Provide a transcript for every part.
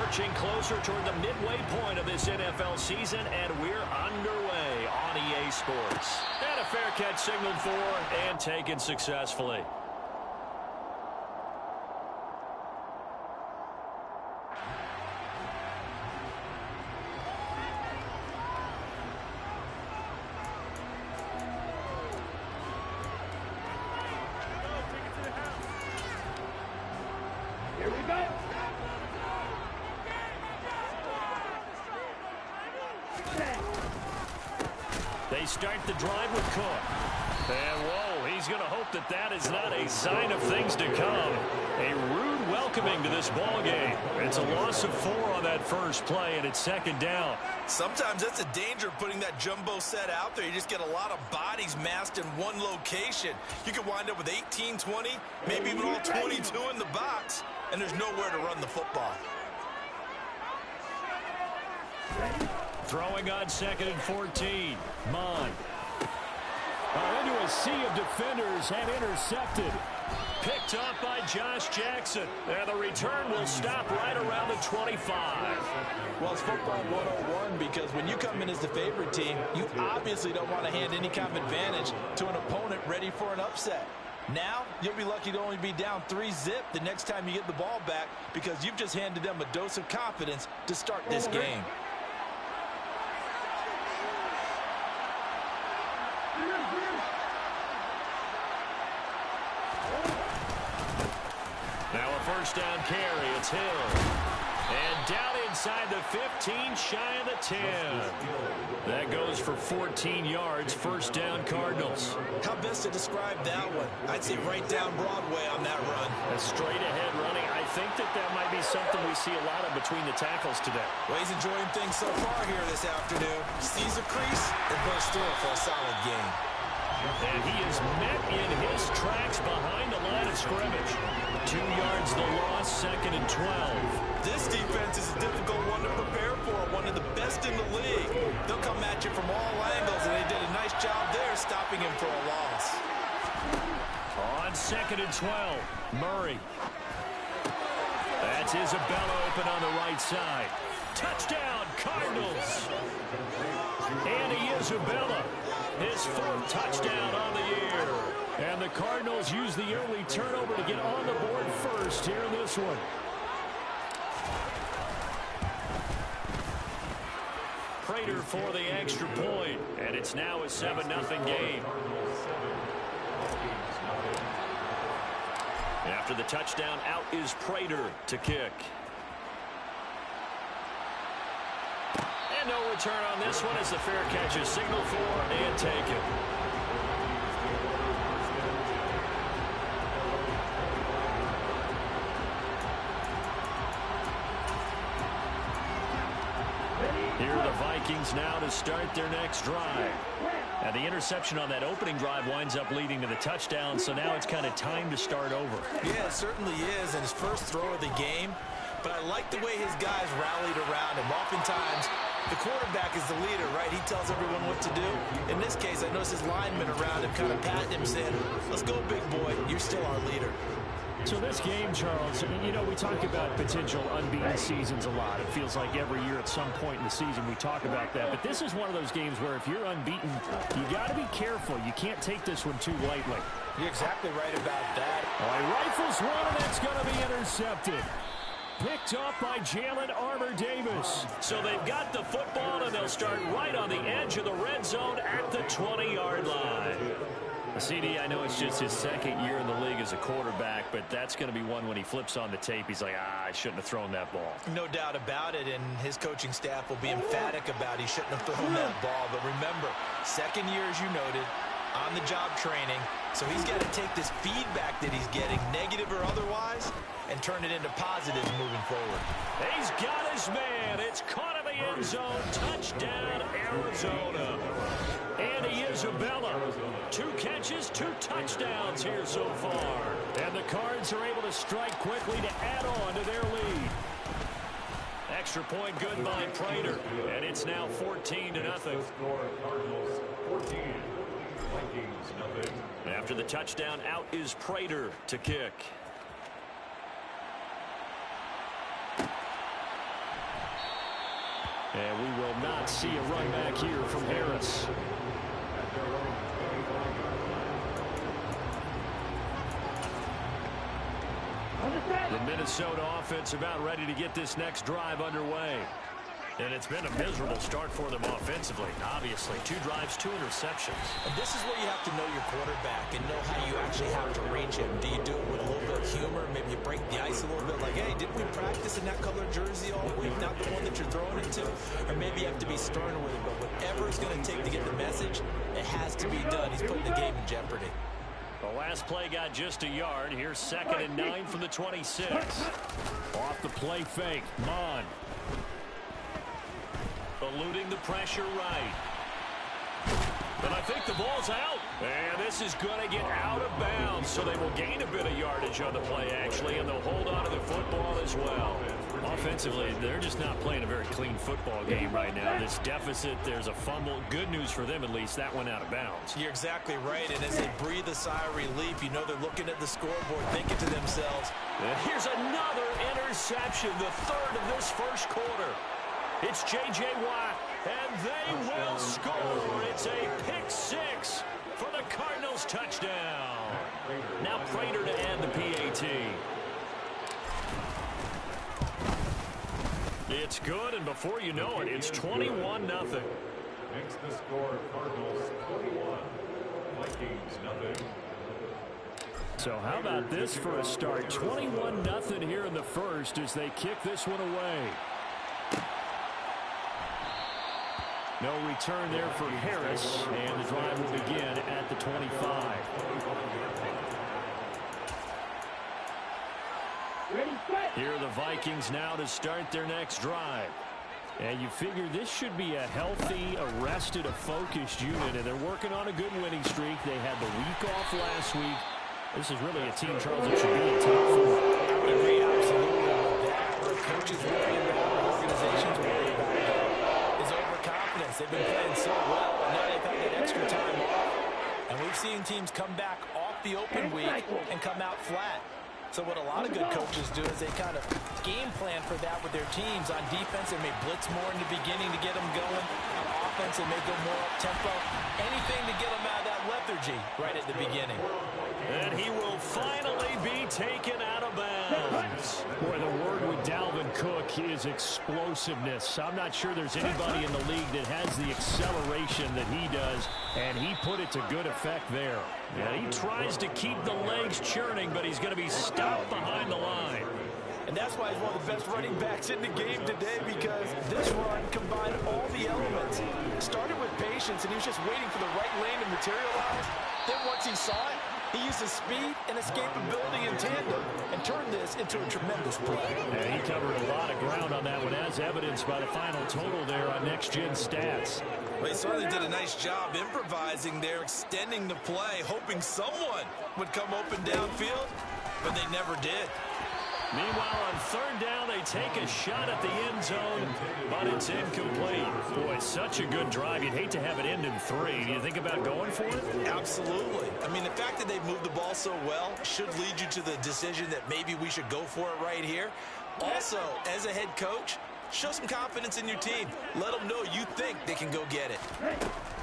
Marching closer toward the midway point of this NFL season, and we're underway on EA Sports. And a fair catch signaled for and taken successfully. They start the drive with Cook. And, whoa, he's going to hope that that is not a sign of things to come. A rude welcoming to this ball game. It's a loss of 4 on that first play, and it's second down. Sometimes that's the danger of putting that jumbo set out there. You just get a lot of bodies massed in one location. You could wind up with 18, 20, maybe even all 22 in the box, and there's nowhere to run the football. Throwing on 2nd and 14. Mon. Into a sea of defenders and intercepted. Picked up by Josh Jackson. And the return will stop right around the 25. Well, it's football 101 because when you come in as the favorite team, you obviously don't want to hand any kind of advantage to an opponent ready for an upset. Now, you'll be lucky to only be down 3-zip the next time you get the ball back because you've just handed them a dose of confidence to start this game. Now a first down carry. It's Hill. And down inside the 15, shy of the 10. That goes for 14 yards. First down, Cardinals. How best to describe that one? I'd say right down Broadway on that run. A straight-ahead running. I think that might be something we see a lot of between the tackles today. Well, he's enjoying things so far here this afternoon. Sees a crease and bursts through it for a solid gain. And he is met in his tracks behind the line of scrimmage. 2 yards the loss, 2nd and 12. This defense is a difficult one to prepare for, one of the best in the league. They'll come at you from all angles, and they did a nice job there stopping him for a loss. On 2nd and 12, Murray. That's Isabella open on the right side. Touchdown, Cardinals. Andy Isabella, his 4th touchdown on the year. And the Cardinals use the early turnover to get on the board first here in this one. Prater for the extra point, and it's now a 7-0 game. After the touchdown, out is Prater to kick. And no return on this one as the fair catch is signaled for and taken. Here are the Vikings now to start their next drive. And the interception on that opening drive winds up leading to the touchdown, so now it's kind of time to start over. Yeah, it certainly is, and his first throw of the game. But I like the way his guys rallied around him. Oftentimes, the quarterback is the leader, right? He tells everyone what to do. In this case, I noticed his linemen around him kind of patting him, saying, let's go, big boy. You're still our leader. So this game, Charles, you know, we talk about potential unbeaten seasons a lot. It feels like every year at some point in the season we talk about that. But this is one of those games where if you're unbeaten, you got to be careful. You can't take this one too lightly. You're exactly right about that. He rifles one, and it's going to be intercepted. Picked up by Jalen Armour-Davis. So they've got the football, and they'll start right on the edge of the red zone at the 20-yard line. CD, I know it's just his 2nd year in the league as a quarterback, but that's going to be one when he flips on the tape. He's like, I shouldn't have thrown that ball. No doubt about it, and his coaching staff will be emphatic about he shouldn't have thrown that ball. But remember, 2nd year, as you noted, on-the-job training. So he's got to take this feedback that he's getting, negative or otherwise, and turn it into positives moving forward. He's got his man. It's caught in the end zone. Touchdown, Arizona. Andy Isabella. 2 catches, 2 touchdowns here so far. And the Cards are able to strike quickly to add on to their lead. Extra point good by Prater. And it's now 14-0. After the touchdown, out is Prater to kick. And we will not see a run back here from Harris. The Minnesota offense about ready to get this next drive underway. And it's been a miserable start for them offensively. Obviously, 2 drives, 2 interceptions. And this is where you have to know your quarterback and know how you actually have to reach him. Do you do it with a little bit of humor? Maybe you break the ice a little bit like, hey, didn't we practice in that color jersey all week? Not the one that you're throwing it to? Or maybe you have to be sterner with it. But whatever it's going to take to get the message, it has to be done. He's putting the game in jeopardy. The last play got just a yard. Here's 2nd and 9 from the 26. Off the play fake. Mon. Eluding the pressure right. But I think the ball's out. And this is going to get out of bounds. So they will gain a bit of yardage on the play, actually, and they'll hold on to the football as well. Offensively, they're just not playing a very clean football game right now. This deficit, there's a fumble. Good news for them, at least. That went out of bounds. You're exactly right. And as they breathe a sigh of relief, you know they're looking at the scoreboard, thinking to themselves, here's another interception, the 3rd of this first quarter. It's J.J. Watt, and they will score. It's a pick-6 for the Cardinals touchdown. Now Prater to add the PAT. It's good, and before you know it, it's 21-0. Makes the score Cardinals 21, Vikings 0. So how about this for a start? 21-0 here in the first as they kick this one away. No return there for Harris, and the drive will begin at the 25. Here are the Vikings now to start their next drive. And you figure this should be a healthy, arrested, a focused unit, and they're working on a good winning streak. They had the week off last week. This is really a team, Charles, that should be in top 4. I would agree absolutely with that. The coaches worry about the organization's worry about is overconfidence. They've been playing so well, and now they've had that extra time off. And we've seen teams come back off the open week and come out flat. So what a lot of good coaches do is they kind of game plan for that with their teams. On defense, they may blitz more in the beginning to get them going. On offense, they may go more up-tempo. Anything to get them out of that lethargy right at the beginning. And he will finally be taken out of bounds. Boy, the word with Dalvin Cook is explosiveness. I'm not sure there's anybody in the league that has the acceleration that he does, and he put it to good effect there. Yeah, he tries to keep the legs churning, but he's going to be stopped behind the line. And that's why he's one of the best running backs in the game today, because this run combined all the elements. Started with patience, and he was just waiting for the right lane to materialize. Then once he saw it, he used his speed and escapability in tandem and turned this into a tremendous play. Yeah, he covered a lot of ground on that one, as evidenced by the final total there on Next Gen Stats. Well, he certainly did a nice job improvising there, extending the play, hoping someone would come open downfield, but they never did. Meanwhile, on 3rd down, they take a shot at the end zone, but it's incomplete. Boy, such a good drive. You'd hate to have it end in 3. Do you think about going for it? Absolutely. I mean, the fact that they moved the ball so well should lead you to the decision that maybe we should go for it right here. Also, as a head coach, show some confidence in your team. Let them know you think they can go get it.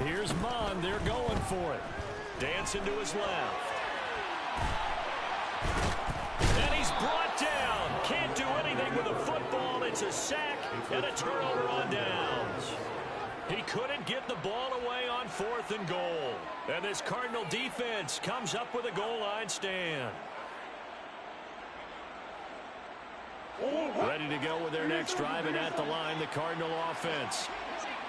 Here's Mon. They're going for it. Dancing to his left. And he's brought down. Can't do anything with a football. It's a sack and a turnover on downs. He couldn't get the ball away on 4th and goal. And this Cardinal defense comes up with a goal line stand. Ready to go with their next drive, and at the line, the Cardinal offense.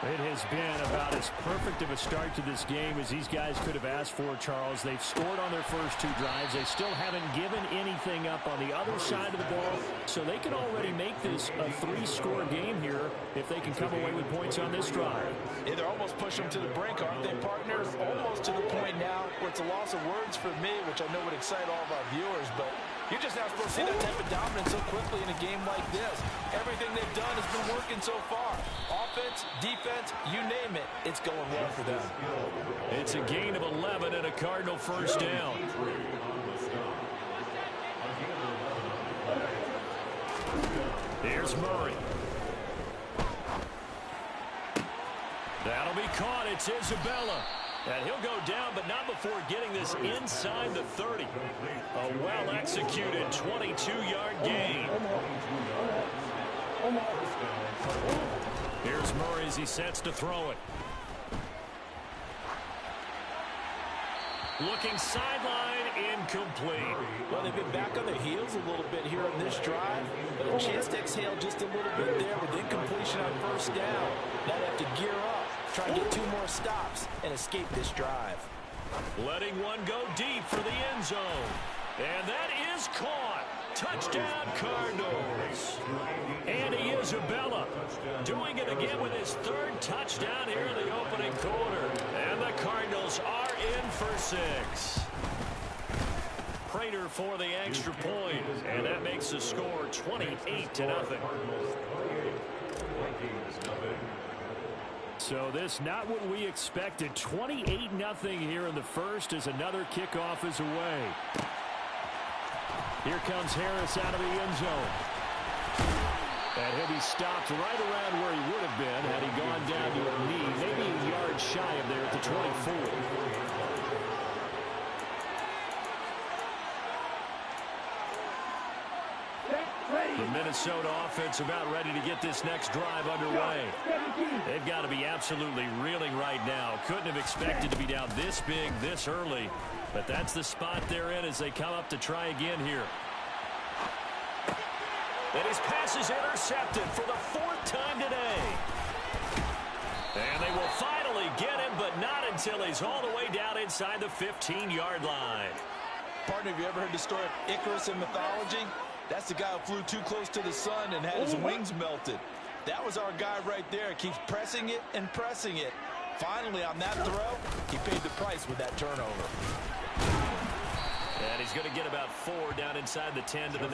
It has been about as perfect of a start to this game as these guys could have asked for, Charles. They've scored on their first 2 drives. They still haven't given anything up on the other side of the ball, so they can already make this a 3-score game here if they can come away with points on this drive. Yeah, they're almost pushing them to the brink, aren't they, partners? Almost to the point now where it's a loss of words for me, which I know would excite all of our viewers, but you're just not supposed to see that type of dominance so quickly in a game like this. Everything they've done has been working so far. Offense, defense, you name it, it's going well for them. It's a gain of 11 and a Cardinal first down. Here's Murray. caught. It's Isabella. And he'll go down, but not before getting this inside the 30. A well-executed 22-yard gain. Here's Murray as he sets to throw it. Looking sideline, incomplete. Well, they've been back on their heels a little bit here on this drive, but a chance to exhale just a little bit there with incompletion on first down. Now they have to gear up, try and get 2 more stops, and escape this drive. Letting one go deep for the end zone. And that is caught. Touchdown, Cardinals. Andy Isabella doing it again with his 3rd touchdown here in the opening quarter. And the Cardinals are in for 6. Prater for the extra point, and that makes the score 28-0. So this not what we expected. 28-0 here in the first as another kickoff is away. Here comes Harris out of the end zone. And he'll be stopped right around where he would have been had he gone down to a knee, maybe a yard shy of there at the 24. The Minnesota offense about ready to get this next drive underway. They've got to be absolutely reeling right now. Couldn't have expected to be down this big, this early. But that's the spot they're in as they come up to try again here. And his pass is intercepted for the 4th time today. And they will finally get him, but not until he's all the way down inside the 15-yard line. Partner, have you ever heard the story of Icarus in mythology? That's the guy who flew too close to the sun and had his wings melted. That was our guy right there. Keeps pressing it and pressing it. Finally, on that throw, he paid the price with that turnover. And he's going to get about 4 down inside the 10 to the 9.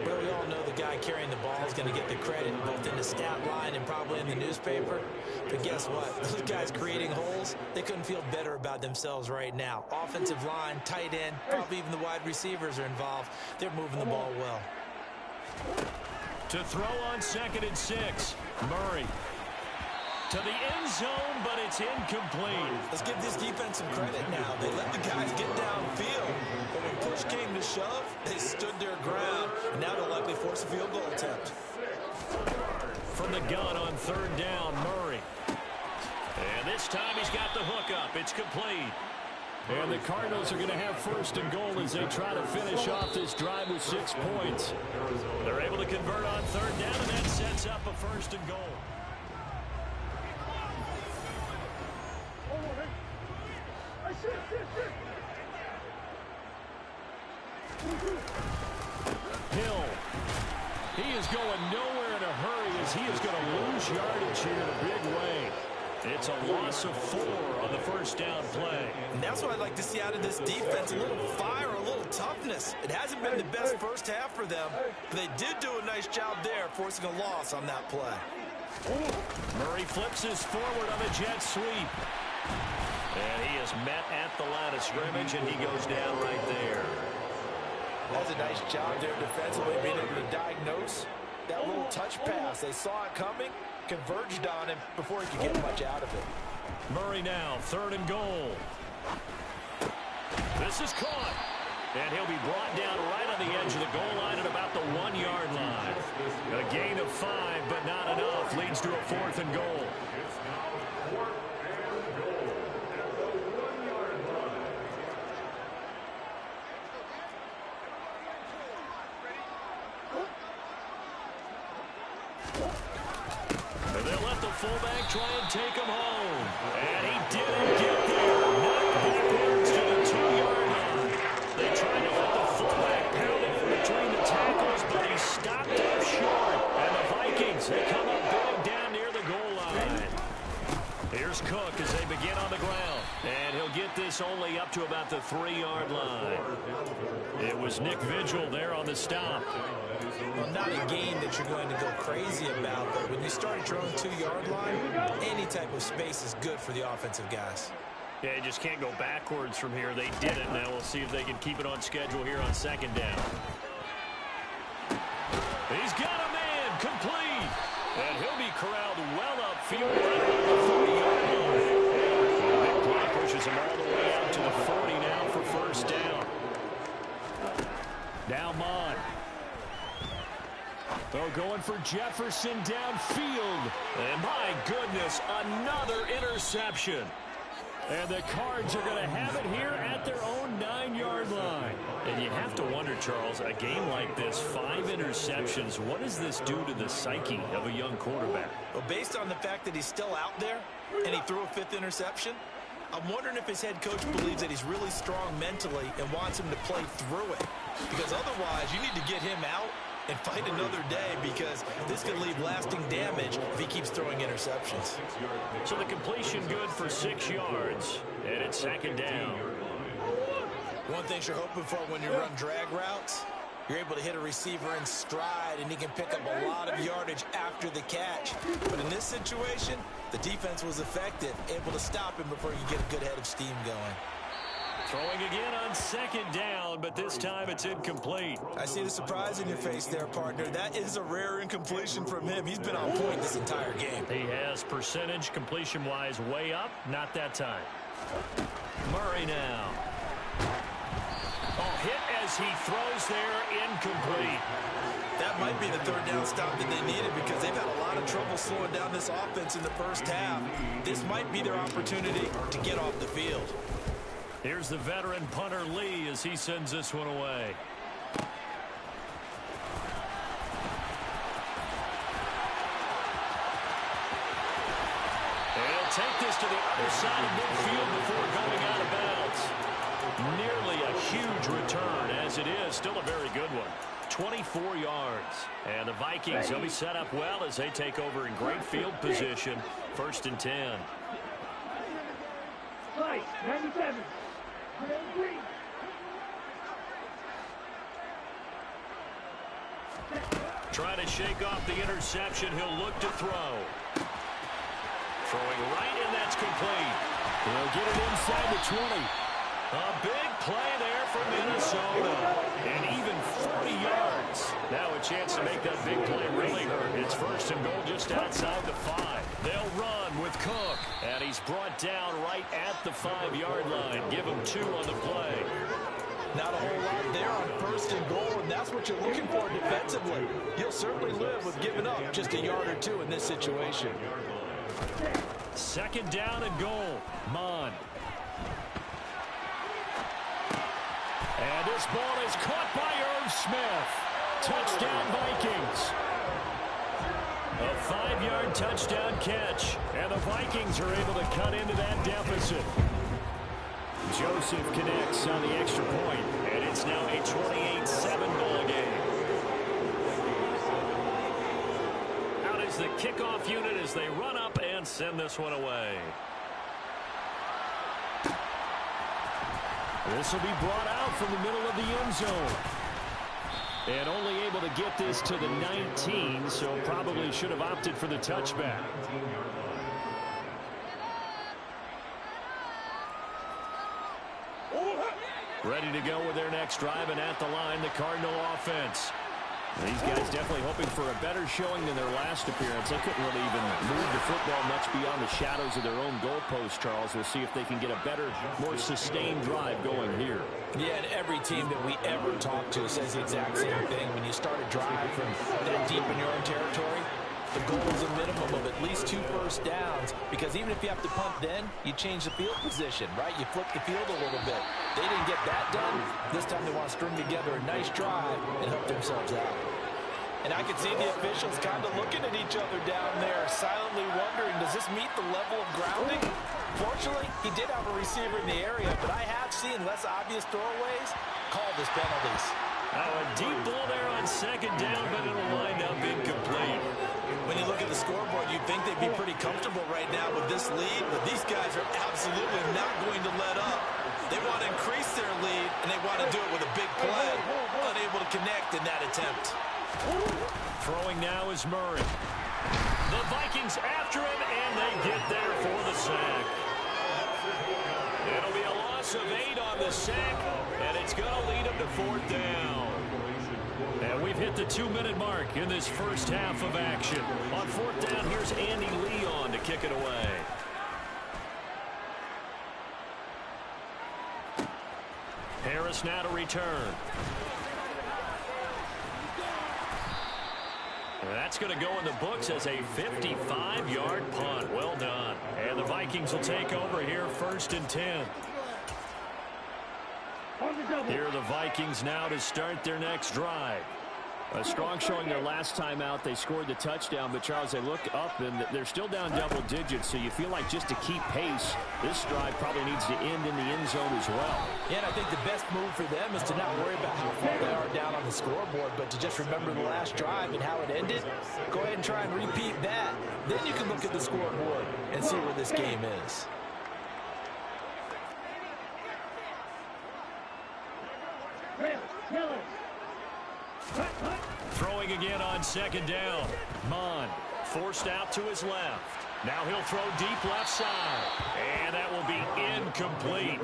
Well, we all know the guy carrying the ball is going to get the credit both in the stat line and probably in the newspaper. But guess what? Those guys creating holes, they couldn't feel better about themselves right now. Offensive line, tight end, probably even the wide receivers are involved. They're moving the ball well. To throw on 2nd and 6, Murray. To the end zone, but it's incomplete. Let's give this defense some credit now. They let the guys get downfield, but when push came to shove, they stood their ground, and now they'll likely force a field goal attempt. From the gun on 3rd down, Murray. And this time he's got the hook up. It's complete. And the Cardinals are going to have 1st and goal as they try to finish off this drive with 6 points. They're able to convert on 3rd down, and that sets up a 1st and goal. Hill. He is going nowhere in a hurry as he is going to lose yardage here in a big way. It's a loss of 4 on the 1st down play. And that's what I'd like to see out of this defense, a little fire, a little toughness. It hasn't been the best first half for them, but they did do a nice job there, forcing a loss on that play. Murray flips his forward on a jet sweep. And he is met at the line of scrimmage, and he goes down right there. That's a nice job there defensively, being able to diagnose that little touch pass. They saw it coming, converged on him before he could get much out of it. Murray now, 3rd and goal. This is caught. And he'll be brought down right on the edge of the goal line at about the 1-yard line. A gain of 5, but not enough. Leads to a 4th and goal. And they'll let the fullback try and take him home. And he didn't get there. Knocked backwards to the 2-yard line. They tried to let the fullback pound it in between the tackles, but he stopped up short. And the Vikings, they come up big down near the goal line. Here's Cook as they begin on the ground. And he'll get this only up to about the 3-yard line. It was Nick Vigil there on the stop. Well, not a game that you're going to go crazy about, but when you start at your own 2-yard line, any type of space is good for the offensive guys. Yeah, you just can't go backwards from here. They did it. Now we'll see if they can keep it on schedule here on 2nd down. He's got a man complete. And he'll be corralled well upfield right around the 40 Oh, going for Jefferson downfield. And my goodness, another interception. And the Cards are going to have it here at their own 9-yard line. And you have to wonder, Charles, a game like this, 5 interceptions, what does this do to the psyche of a young quarterback? Well, based on the fact that he's still out there and he threw a 5th interception, I'm wondering if his head coach believes that he's really strong mentally and wants him to play through it. Because otherwise, you need to get him out and fight another day, because this could leave lasting damage if he keeps throwing interceptions. So the completion good for 6 yards, and it's 2nd down. One thing you're hoping for when you run drag routes, you're able to hit a receiver in stride, and he can pick up a lot of yardage after the catch. But in this situation, the defense was effective, able to stop him before you get a good head of steam going. Throwing again on 2nd down, but this time it's incomplete. I see the surprise in your face there, partner. That is a rare incompletion from him. He's been on point this entire game. He has percentage completion-wise way up. Not that time. Murray now. Oh, hit as he throws there, incomplete. That might be the 3rd down stop that they needed, because they've had a lot of trouble slowing down this offense in the first half. This might be their opportunity to get off the field. Here's the veteran punter Lee as he sends this one away. And he'll take this to the other side of midfield before going out of bounds. Nearly a huge return, as it is. Still a very good one. 24 yards. And the Vikings will be set up well as they take over in great field position. 1st and 10. 97. Trying to shake off the interception. He'll look to throw. Throwing right, and that's complete. He'll get it inside the 20. A big play there for Minnesota. And even 40 yards. Now a chance to make that big play really hurt. It's 1st and goal just outside the 5. They'll run with Cook. And he's brought down right at the 5-yard line. Give him 2 on the play. Not a whole lot there on 1st and goal, and that's what you're looking for defensively. You'll certainly live with giving up just a yard or 2 in this situation. 2nd down and goal. Mon. And this ball is caught by Irv Smith. Touchdown, Vikings. A 5-yard touchdown catch. And the Vikings are able to cut into that deficit. Joseph connects on the extra point, and it's now a 28-7 ball game. Out is the kickoff unit as they run up and send this one away. This will be brought out from the middle of the end zone. And only able to get this to the 19, so probably should have opted for the touchback. Ready to go with their next drive, and at the line, the Cardinal offense. These guys definitely hoping for a better showing than their last appearance. They couldn't really even move the football much beyond the shadows of their own goalpost, Charles. We'll see if they can get a better, more sustained drive going here. Yeah, and every team that we ever talk to says the exact same thing. When you start a drive from that deep in your own territory, the goal is a minimum of at least 2 first downs, because even if you have to punt then, you change the field position, right? You flip the field a little bit. They didn't get that done. This time they want to string together a nice drive and help themselves out. And I could see the officials kind of looking at each other down there, silently wondering, does this meet the level of grounding? Fortunately, he did have a receiver in the area, but I have seen less obvious throwaways called as penalties. Now a deep ball there on 2nd down, but it'll wind up incomplete. When you look at the scoreboard, you'd think they'd be pretty comfortable right now with this lead, but these guys are absolutely not going to let up. They want to increase their lead, and they want to do it with a big play. Unable to connect in that attempt. Throwing now is Murray. The Vikings after him, and they get there for the sack. It'll be a loss of 8 on the sack, and it's going to lead them to 4th down. And we've hit the 2-minute mark in this first half of action. On 4th down, here's Andy Leon to kick it away. Harris now to return. And that's going to go in the books as a 55-yard punt. Well done. And the Vikings will take over here, 1st and 10. Here are the Vikings now to start their next drive. A strong showing their last time out. They scored the touchdown, but, Charles, they look up, and they're still down double digits, so you feel like just to keep pace, this drive probably needs to end in the end zone as well. Yeah, and I think the best move for them is to not worry about how far they are down on the scoreboard, but to just remember the last drive and how it ended. Go ahead and try and repeat that. Then you can look at the scoreboard and see where this game is. Throwing again on 2nd down. Mon forced out to his left. Now he'll throw deep left side. And that will be incomplete.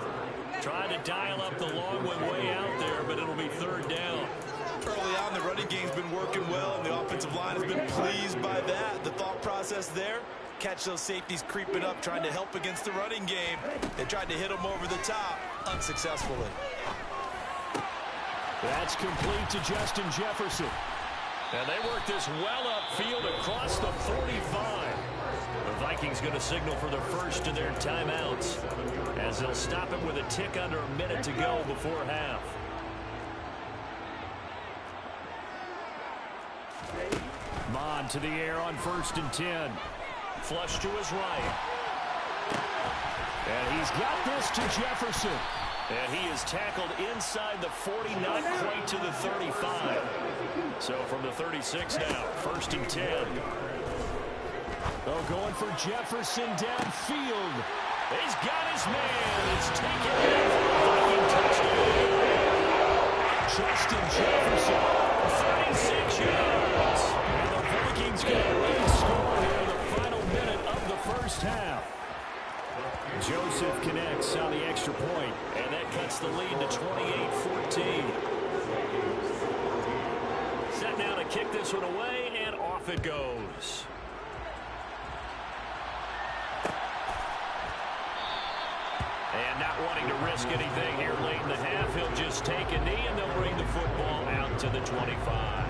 Trying to dial up the long one way out there, but it'll be 3rd down. Early on, the running game's been working well, and the offensive line has been pleased by that. The thought process there, catch those safeties creeping up, trying to help against the running game. They tried to hit them over the top, unsuccessfully. That's complete to Justin Jefferson. And they work this well upfield across the 45. The Vikings going to signal for the first of their timeouts, as they'll stop it with a tick under a minute to go before half. Mon to the air on 1st and 10. Flush to his right. And he's got this to Jefferson. And he is tackled inside the 40, not quite to the 35. So from the 36 now, 1st and 10. Oh, going for Jefferson downfield. He's got his man. It's taken in for a Viking touchdown. Justin Jefferson. 36 yards. And the Vikings get a late score here in the final minute of the first half. Joseph connects on the extra point, and that cuts the lead to 28-14. Set now to kick this one away, and off it goes. And not wanting to risk anything here late in the half, he'll just take a knee, and they'll bring the football out to the 25.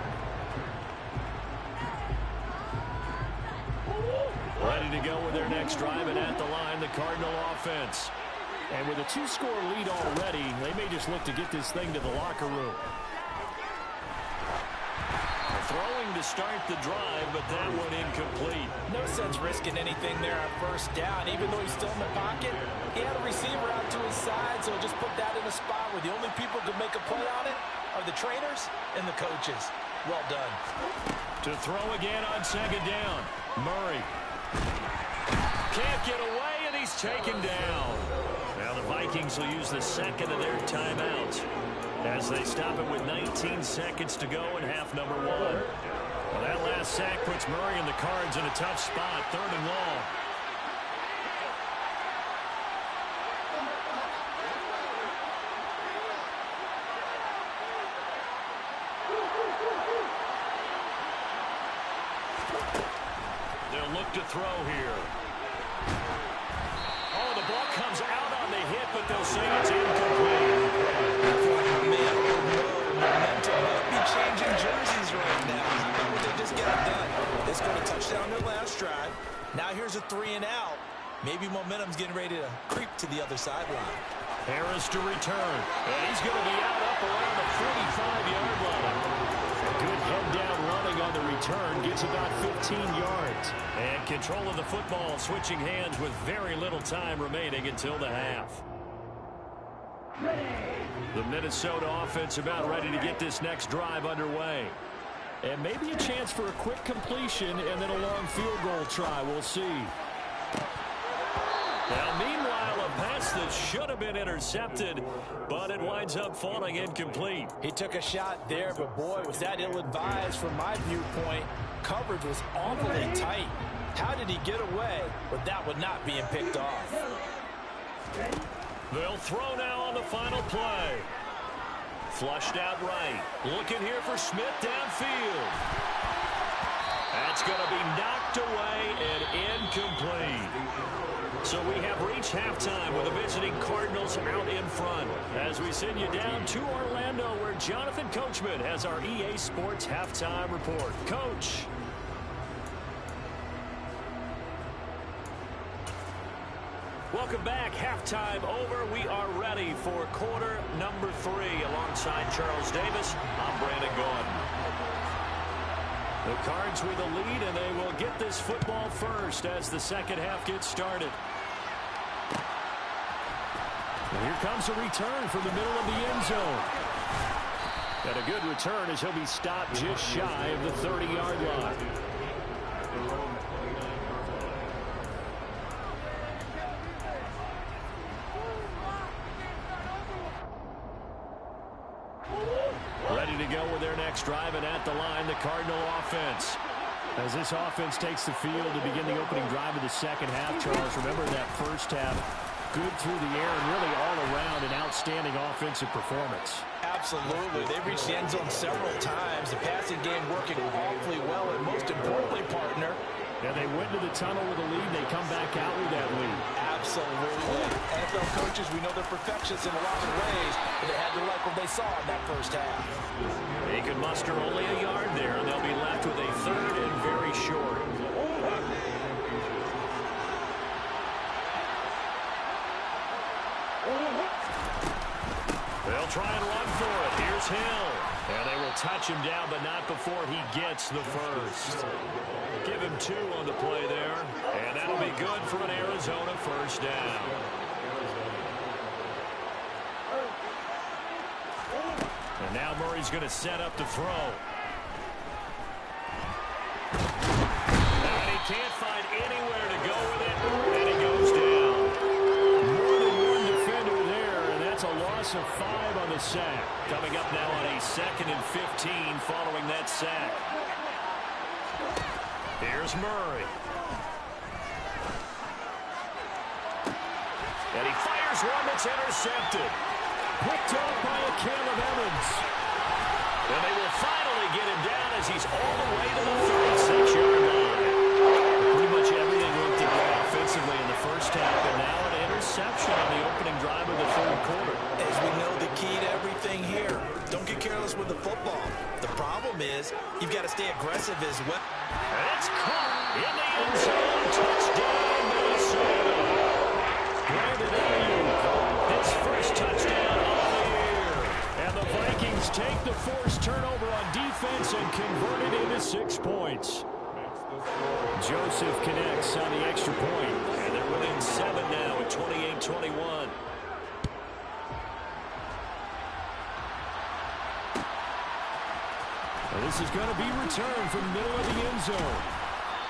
Ready to go with their next drive, and at the line, the Cardinal offense. And with a 2-score lead already, they may just look to get this thing to the locker room. Throwing to start the drive, but that one incomplete. No sense risking anything there on 1st down. Even though he's still in the pocket, he had a receiver out to his side, so just put that in a spot where the only people who can make a play on it are the trainers and the coaches. Well done. To throw again on 2nd down. Murray. Can't get away, and he's taken down. Now the Vikings will use the 2nd of their timeouts as they stop it with 19 seconds to go in half number 1. Well, that last sack puts Murray and the Cards in a tough spot, 3rd and long. They'll look to throw here. Oh, the ball comes out on the hit, but they'll say it's incomplete. Momentum might be changing jerseys right now. How about what they just got done? They scored a touchdown their last drive. Now here's a 3-and-out. Maybe momentum's getting ready to creep to the other sideline. Harris to return. And he's going to be out up around the 45-yard line. A good head-down running on the return gets about 15 yards. And control of the football switching hands with very little time remaining until the half. The Minnesota offense about ready to get this next drive underway. And maybe a chance for a quick completion and then a long field goal try. We'll see. Now, meanwhile, a pass that should have been intercepted, but it winds up falling incomplete. He took a shot there, but boy, was that ill-advised from my viewpoint. Coverage was awfully tight. How did he get away with that one not being picked off? They'll throw now on the final play. Flushed out right. Looking here for Smith downfield. That's going to be knocked away and incomplete. So we have reached halftime with the visiting Cardinals out in front. As we send you down to Orlando, where Jonathan Coachman has our EA Sports halftime report. Coach. Welcome back. Halftime over. We are ready for quarter number 3. Alongside Charles Davis, I'm Brandon Gaudin. The Cards with the lead, and they will get this football first as the second half gets started. And here comes a return from the middle of the end zone. And a good return as he'll be stopped just shy of the 30-yard line. Ready to go with their next drive, and at the line, the Cardinal offense. As this offense takes the field to begin the opening drive of the second half, Charles, remember that first half, good through the air and really all around an outstanding offensive performance. Absolutely. They've reached the end zone several times. The passing game working awfully well, and most importantly, partner, yeah, they went to the tunnel with a lead. They come back out with that lead. Absolutely. NFL coaches, we know they're perfectionists in a lot of ways, but they had to like what they saw in that first half. They could muster only a yard there, and they'll be left with a third and very short. They'll try and run for it. Here's Hill. And they will touch him down, but not before he gets the first. Give him 2 on the play there. And that'll be good for an Arizona first down. And now Murray's going to set up to throw. And he can't find anywhere to go with it. And he goes down. More than one defender there, and that's a loss of 5 on the sack. Coming up now on a 2nd and 15 following that sack. Here's Murray. And he fires one that's intercepted. Picked off by a Caleb Evans. And they will finally get him down as he's all the way to the 36-yard line. Pretty much everything looked good offensively in the first half, and now an interception on the opening drive of the third quarter. As we know, the key to everything here, don't get careless with the football. The problem is you've got to stay aggressive as well. And it's caught in the end zone. Touchdown, Minnesota. Brandon Ayuk, his first touchdown of the year. And the Vikings take the forced turnover on defense and convert it into 6 points. Joseph connects on the extra point, and they're within 7 now at 28-21. This is going to be returned from the middle of the end zone.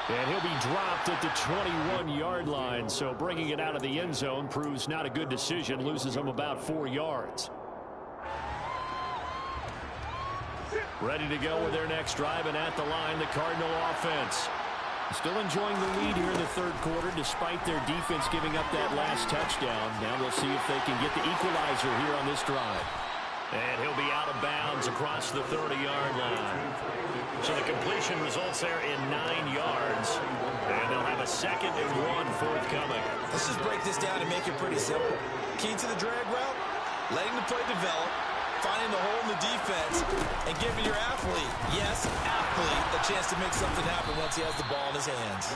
And he'll be dropped at the 21-yard line, so bringing it out of the end zone proves not a good decision, loses him about 4 yards. Ready to go with their next drive, and at the line, the Cardinal offense. Still enjoying the lead here in the third quarter, despite their defense giving up that last touchdown. Now we'll see if they can get the equalizer here on this drive. And he'll be out of bounds across the 30-yard line. So the completion results there in 9 yards. And they'll have a 2nd and 1 forthcoming. Let's just break this down and make it pretty simple. Key to the drag route, letting the play develop, finding the hole in the defense, and giving your athlete, yes, athlete, a chance to make something happen once he has the ball in his hands.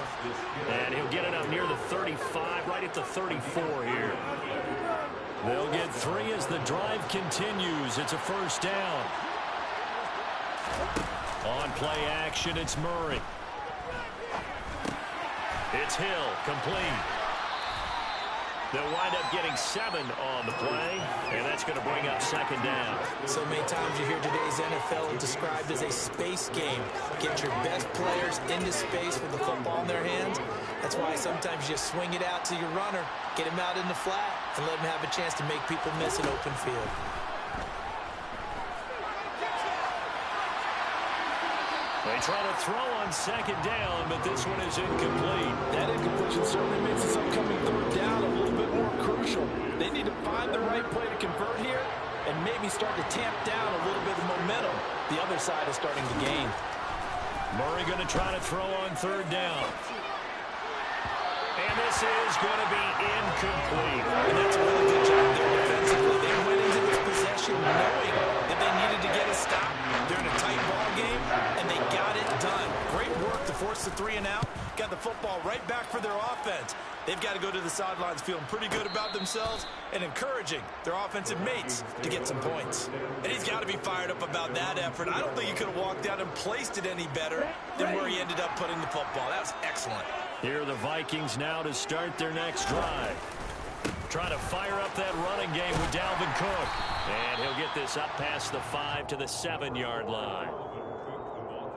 And he'll get it up near the 35, right at the 34 here. They'll get 3 as the drive continues. It's a first down. On play action, it's Murray. It's Hill, complete. They'll wind up getting 7 on the play, and that's going to bring up 2nd down. So many times you hear today's NFL described as a space game. Get your best players into space with the football in their hands. That's why sometimes you just swing it out to your runner, get him out in the flat, and let him have a chance to make people miss an open field. They try to throw on 2nd down, but this one is incomplete. That incompletion certainly makes this upcoming 3rd down a little bit more crucial. They need to find the right play to convert here and maybe start to tamp down a little bit of momentum. The other side is starting to gain. Murray going to try to throw on 3rd down. And this is going to be incomplete. And that's a really good job there defensively. They went into this possession knowing that they needed to get a stop during a tight ball game, and they got it done. Great work to force force the 3 and out, got the football right back for their offense. They've got to go to the sidelines feeling pretty good about themselves and encouraging their offensive mates to get some points. And he's got to be fired up about that effort. I don't think he could have walked out and placed it any better than where he ended up putting the football. That was excellent. Here are the Vikings now to start their next drive. Trying to fire up that running game with Dalvin Cook. And he'll get this up past the 5 to the 7-yard line.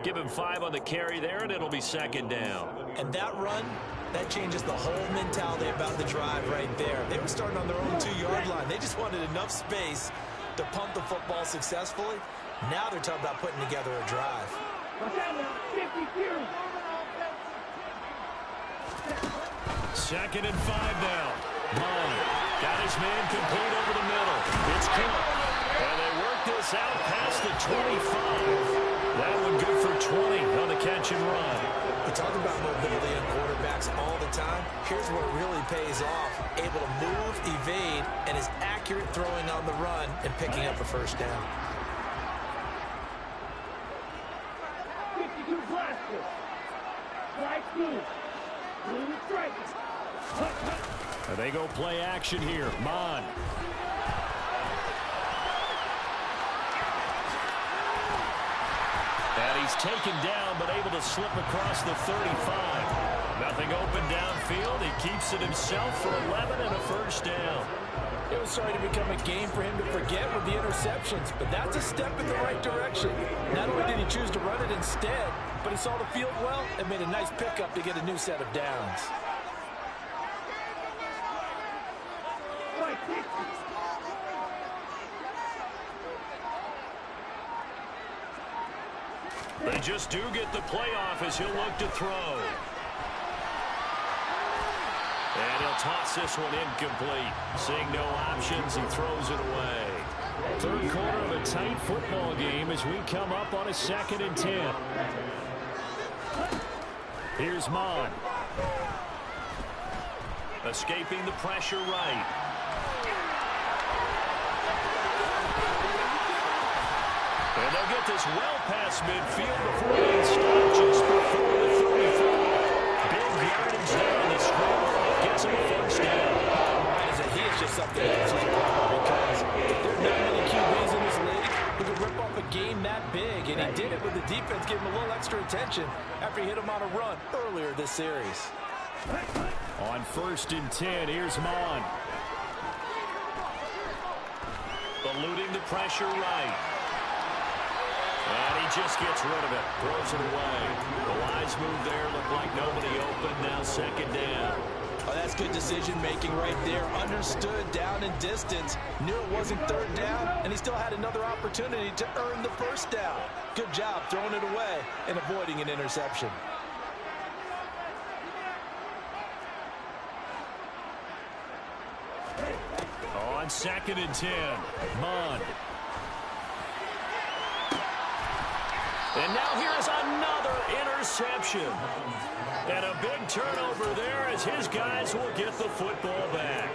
Give him 5 on the carry there, and it'll be second down. And that run, that changes the whole mentality about the drive right there. They were starting on their own 2-yard line. They just wanted enough space to pump the football successfully. Now they're talking about putting together a drive. Second and 5 now. Mine got his man complete over the middle. It's Cook. And they work this out past the 25. That one good for 20 on the catch and run. We talk about mobility on quarterbacks all the time. Here's where it really pays off. Able to move, evade, and is accurate throwing on the run and picking up a first down. 52 blasters. Right move. Move strikers. And they go play action here. Mon. And he's taken down, but able to slip across the 35. Nothing open downfield. He keeps it himself for 11 and a first down. It was starting to become a game for him to forget with the interceptions, but that's a step in the right direction. Not only did he choose to run it instead, but he saw the field well and made a nice pickup to get a new set of downs. They just do get the playoff as he'll look to throw. And he'll toss this one incomplete. Seeing no options, he throws it away. Third quarter of a tight football game as we come up on a 2nd and 10. Here's Mon. Escaping the pressure right. And they'll get this well past midfield before they stop just before the 34. Big yardage there on the score. Gets him a first down. He is just something else as a problem because there are not many QBs in this league who can rip off a game that big, and he did it with the defense giving him a little extra attention after he hit him on a run earlier this series. On 1st and 10, here's Mon. Eluding the pressure right. And he just gets rid of it. Throws it away. The wise move there. Looked like nobody open. Now second down. Oh, that's good decision-making right there. Understood down and distance. Knew it wasn't third down, and he still had another opportunity to earn the first down. Good job throwing it away and avoiding an interception. On 2nd and 10, Mon. And now here's another interception. And a big turnover there as his guys will get the football back.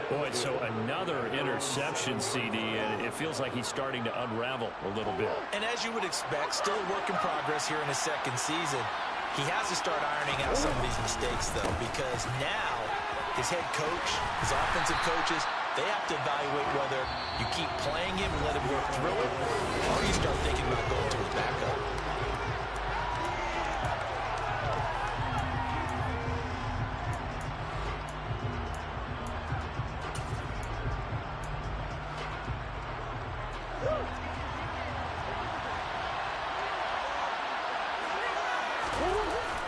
Boy, so another interception, CD, and it feels like he's starting to unravel a little bit. And as you would expect, still a work in progress here in his second season. He has to start ironing out some of these mistakes, though, because now his head coach, his offensive coaches, they have to evaluate whether you keep playing him and let him work through it, or you start thinking about going to his backup.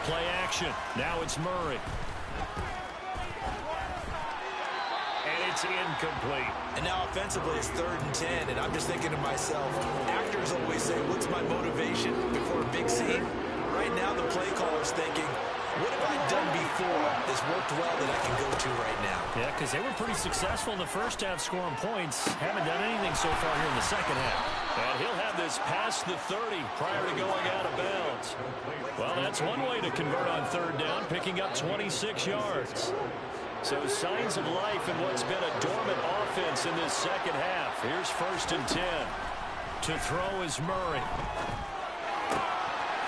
Play action. Now it's Murray. It's incomplete. And now offensively it's 3rd and 10, and I'm just thinking to myself, actors always say, what's my motivation before a big scene? Right now the play caller's thinking, what have I done before that's worked well that I can go to right now? Yeah, because they were pretty successful in the first half scoring points. Haven't done anything so far here in the second half. And he'll have this past the 30 prior to going out of bounds. Well, that's one way to convert on 3rd down, picking up 26 yards. So signs of life in what's been a dormant offense in this second half. Here's 1st and 10. To throw is Murray.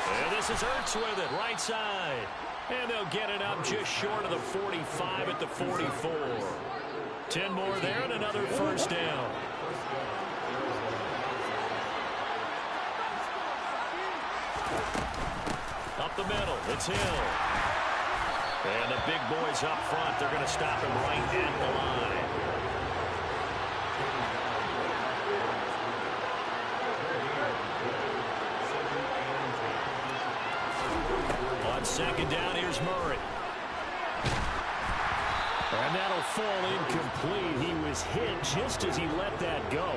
And this is Ertz with it, right side. And they'll get it up just short of the 45 at the 44. 10 more there and another first down. Up the middle, it's Hill. And the big boys up front, they're going to stop him right at the line. On second down, here's Murray. And that'll fall incomplete. He was hit just as he let that go.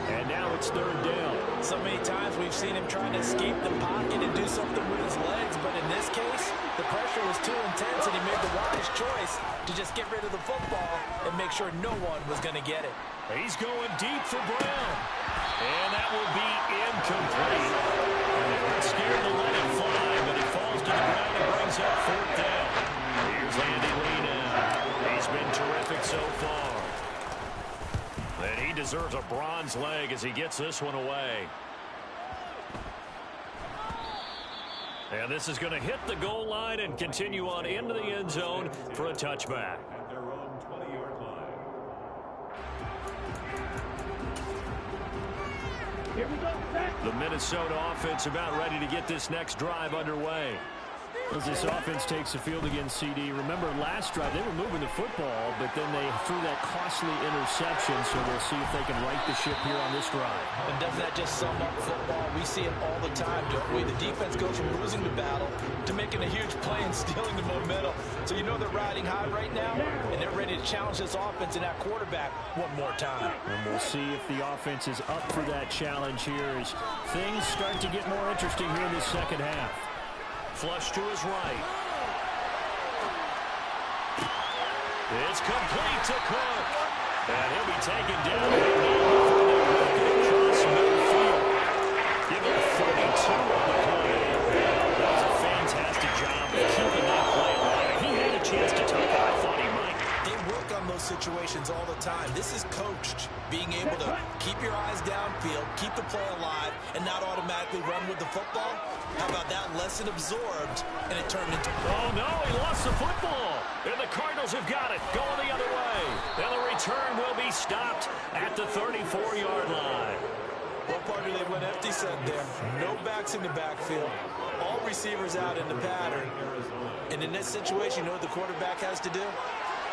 And now it's third down. So many times we've seen him trying to escape the pocket and do something with his legs, but in this case, the pressure was too intense and he made the wise choice to just get rid of the football and make sure no one was going to get it. He's going deep for Brown. And that will be incomplete. Scared to let it fly, but it falls to the ground and brings up fourth down. Here's Andy Lee now. He's been terrific so far. And he deserves a bronze leg as he gets this one away. And this is going to hit the goal line and continue on into the end zone for a touchback. At their own 20-yard line. Here we go, set. The Minnesota offense about ready to get this next drive underway. As this offense takes the field against CD, remember last drive they were moving the football, but then they threw that costly interception, so we'll see if they can right the ship here on this drive. And doesn't that just sum up football? We see it all the time, don't we? The defense goes from losing the battle to making a huge play and stealing the momentum. So you know they're riding high right now, and they're ready to challenge this offense and that quarterback one more time. And we'll see if the offense is up for that challenge here as things start to get more interesting here in this second half. Flush to his right. It's complete to Cook. And he'll be taken down right now before they work it across midfield. Give him 42 on the play. That was a fantastic job of keeping that play alive. He had a chance to tuck it. I thought he might. They work on those situations all the time. This is coached, being able to keep your eyes downfield, keep the play alive, and not automatically run with the football. How about that lesson absorbed, and it turned into... Oh, no, he lost the football. And the Cardinals have got it, going the other way. And the return will be stopped at the 34-yard line. Well, partner, they went empty set there. No backs in the backfield. All receivers out in the pattern. And in this situation, you know what the quarterback has to do?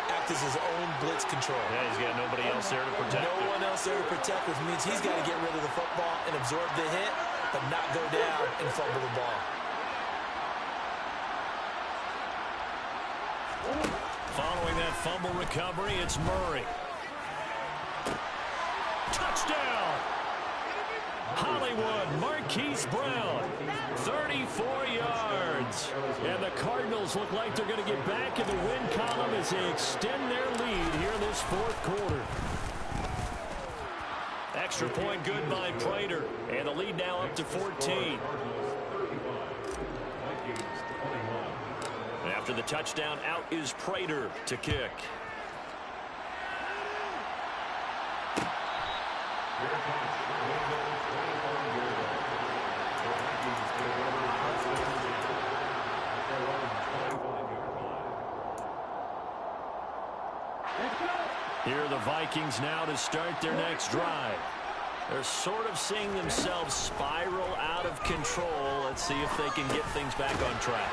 Act as his own blitz control. Yeah, he's got nobody else there to protect him. No one else there to protect, which means he's got to get rid of the football and absorb the hit, but not go down and fumble the ball. Following that fumble recovery, it's Murray. Touchdown! Hollywood, Marquise Brown, 34 yards. And the Cardinals look like they're going to get back in the win column as they extend their lead here in this fourth quarter. Extra point good by Prater. And the lead now up to 14. After the touchdown, out is Prater to kick. Here are the Vikings now to start their next drive. They're sort of seeing themselves spiral out of control. Let's see if they can get things back on track.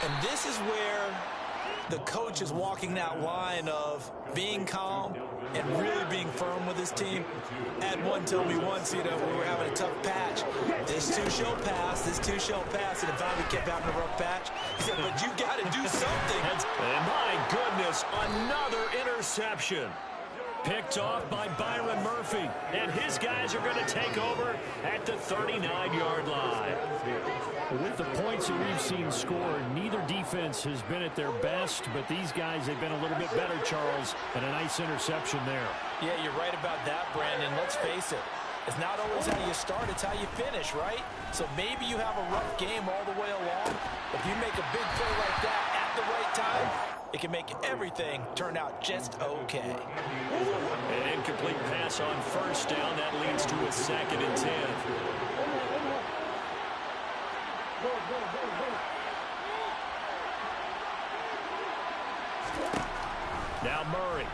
And this is where the coach is walking that line of being calm and really being firm with his team. I had one tell me once, you know, we were having a tough patch. This too shall pass, this too shall pass. And if I kept having a rough patch, he said, but you got to do something. And my goodness, another interception. Picked off by Byron Murphy. And his guys are going to take over at the 39-yard line. With the points that we've seen scored, neither defense has been at their best, but these guys have been a little bit better, Charles, and a nice interception there. Yeah, you're right about that, Brandon. Let's face it. It's not always how you start, it's how you finish, right? So maybe you have a rough game all the way along. If you make a big play like that at the right time, it can make everything turn out just okay. An incomplete pass on first down. That leads to a 2nd and 10. Now Murray.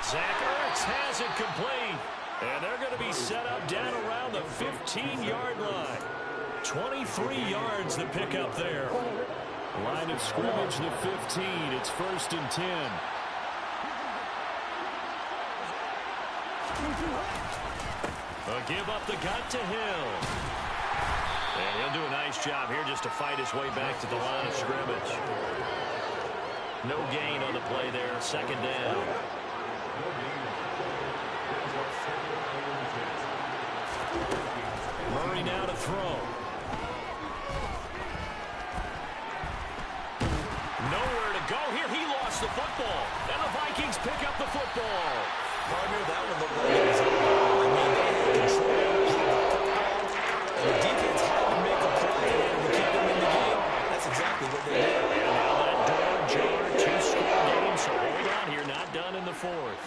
Zach Ertz has it complete. And they're going to be set up down around the 15-yard line. 23 yards to pick up there. Line of scrimmage, the 15. It's 1st and 10. A give up the gut to Hill. And he'll do a nice job here just to fight his way back to the line of scrimmage. No gain on the play there. 2nd down. Murray now to throw. Nowhere to go here. He lost the football. And the Vikings pick up the football. Partner, that one looked like it was over. I mean, they had control of the football, and the defense had to make a play in order to keep them in the game. That's exactly what they did. And now that door jar, 2-score game, so hold on here, not done in the 4th.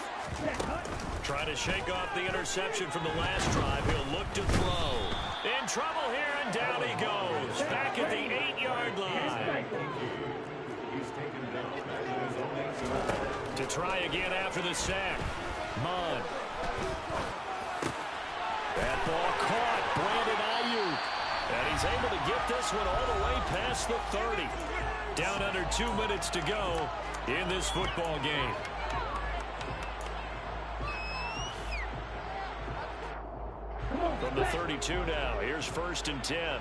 Trying to shake off the interception from the last drive. He'll look to throw. In trouble here, and down he goes. Back at the 8-yard line. To try again after the sack. Munn. That ball caught. Brandon Ayuk. And he's able to get this one all the way past the 30. Down under 2 minutes to go in this football game. From the 32 now, here's 1st and 10.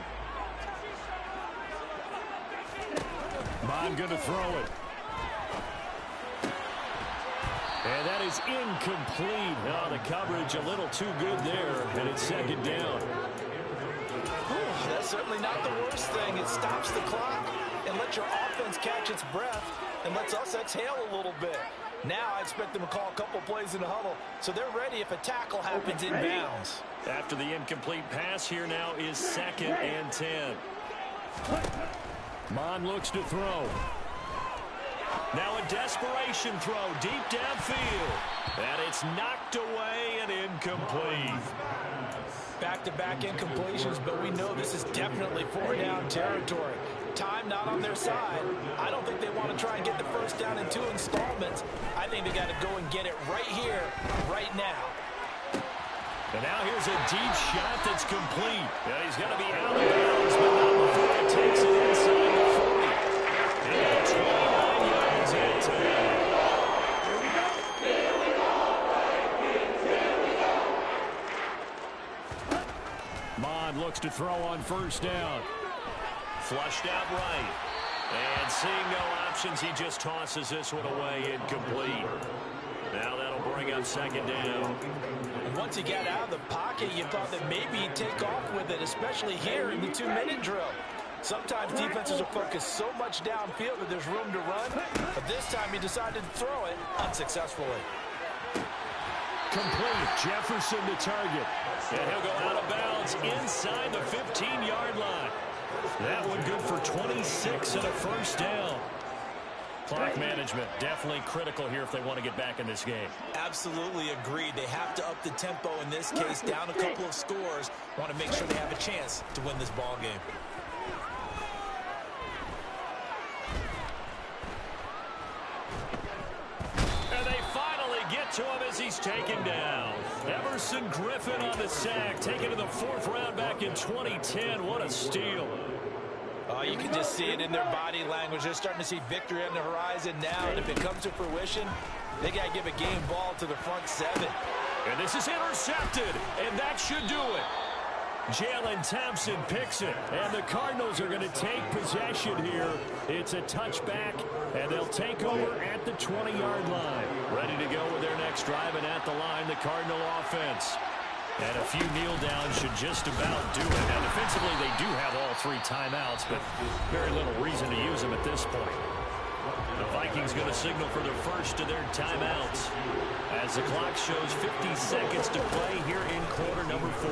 Mon going to throw it. And that is incomplete. Oh, the coverage a little too good there, and it's 2nd down. That's certainly not the worst thing. It stops the clock and lets your offense catch its breath and lets us exhale a little bit. Now I expect them to call a couple plays in the huddle so they're ready if a tackle happens in bounds. After the incomplete pass, here now is 2nd and 10. Mon looks to throw. Now a desperation throw deep downfield. And it's knocked away and incomplete. Back-to-back incompletions, but we know this is definitely 4-down territory. Time not on their side. I don't think they want to try and get the 1st down in 2 installments. I think they got to go and get it right here, right now. And now here's a deep shot that's complete. Yeah, he's going to be out of bounds, but not before he takes it inside the 40. And 29 yards at 10. Mon looks to throw on 1st down. Flushed out right. And seeing no options, he just tosses this one away, incomplete. Now that'll bring up 2nd down. Once he got out of the pocket, you thought that maybe he'd take off with it, especially here in the 2-minute drill. Sometimes defenses are focused so much downfield that there's room to run, but this time he decided to throw it unsuccessfully. Complete. Jefferson to target. And he'll go out of bounds inside the 15-yard line. That one good for 26 and a 1st down. Clock management definitely critical here if they want to get back in this game. Absolutely agreed. They have to up the tempo in this case, down a couple of scores. Want to make sure they have a chance to win this ball game. And they finally get to him as he's taken down. Everson Griffin on the sack, taken to the 4th round back in 2010. What a steal. Oh, you can just see it in their body language. They're starting to see victory on the horizon now, and if it comes to fruition, they got to give a game ball to the front 7. And this is intercepted, and that should do it. Jalen Thompson picks it, and the Cardinals are going to take possession here. It's a touchback, and they'll take over at the 20-yard line. Ready to go with their next drive, and at the line, the Cardinal offense. And a few kneel downs should just about do it. Now, defensively, they do have all 3 timeouts, but very little reason to use them at this point. The Vikings going to signal for their first of their timeouts as the clock shows 50 seconds to play here in quarter number 4.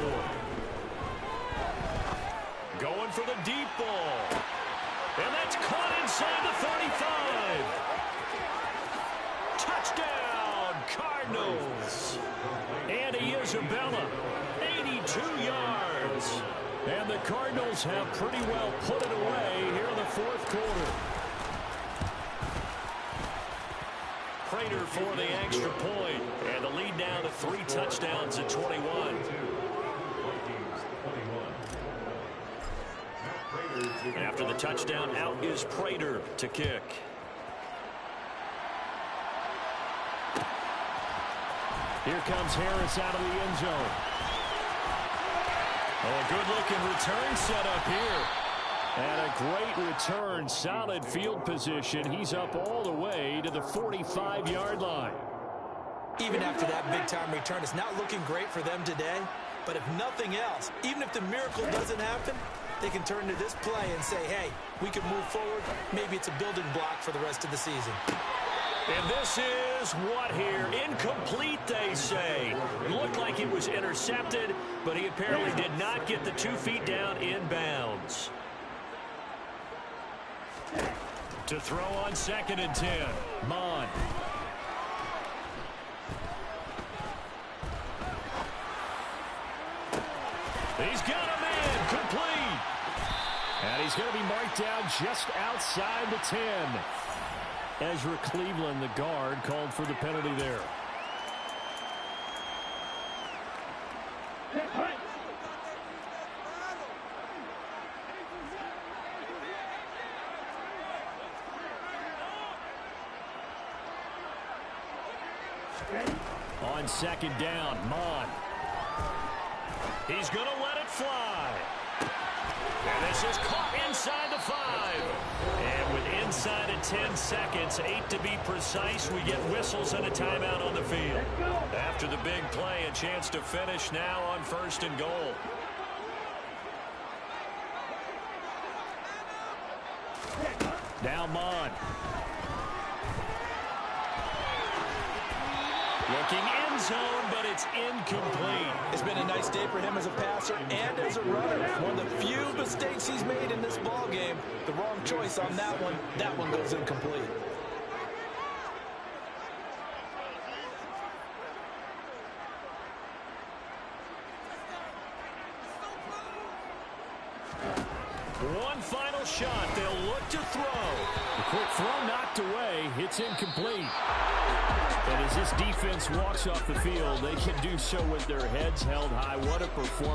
Going for the deep ball. And that's caught inside the 35. Touchdown, Cardinals. And Isabella, 82 yards. yards. And the Cardinals have pretty well put it away here in the fourth quarter. Prater for the extra point. And the lead now to 3 touchdowns at 21. After the touchdown, out is Prater to kick. Here comes Harris out of the end zone. Oh, a good-looking return set up here. And a great return, solid field position. He's up all the way to the 45-yard line. Even after that big-time return, it's not looking great for them today. But if nothing else, even if the miracle doesn't happen, they can turn to this play and say, hey, we can move forward. Maybe it's a building block for the rest of the season. And this is what here? Incomplete, they say. Looked like it was intercepted, but he apparently did not get the 2 feet down in bounds. To throw on 2nd and 10. Mon. He's got a man complete. And he's going to be marked down just outside the 10. Ezra Cleveland, the guard, called for the penalty there. On 2nd down, Mon. He's going to let it fly. And this is caught inside the 5. And with inside of 10 seconds, 8 to be precise, we get whistles and a timeout on the field. After the big play, a chance to finish now on 1st and goal. Now Mon. Looking end zone, but it's incomplete. It's been a nice day for him as a passer and as a runner. One of the few mistakes he's made in this ball game. The wrong choice on that one. That one goes incomplete. One final shot. They'll look to throw. The quick throw knocked away. It's incomplete. And as this defense walks off the field, they can do so with their heads held high. What a performance.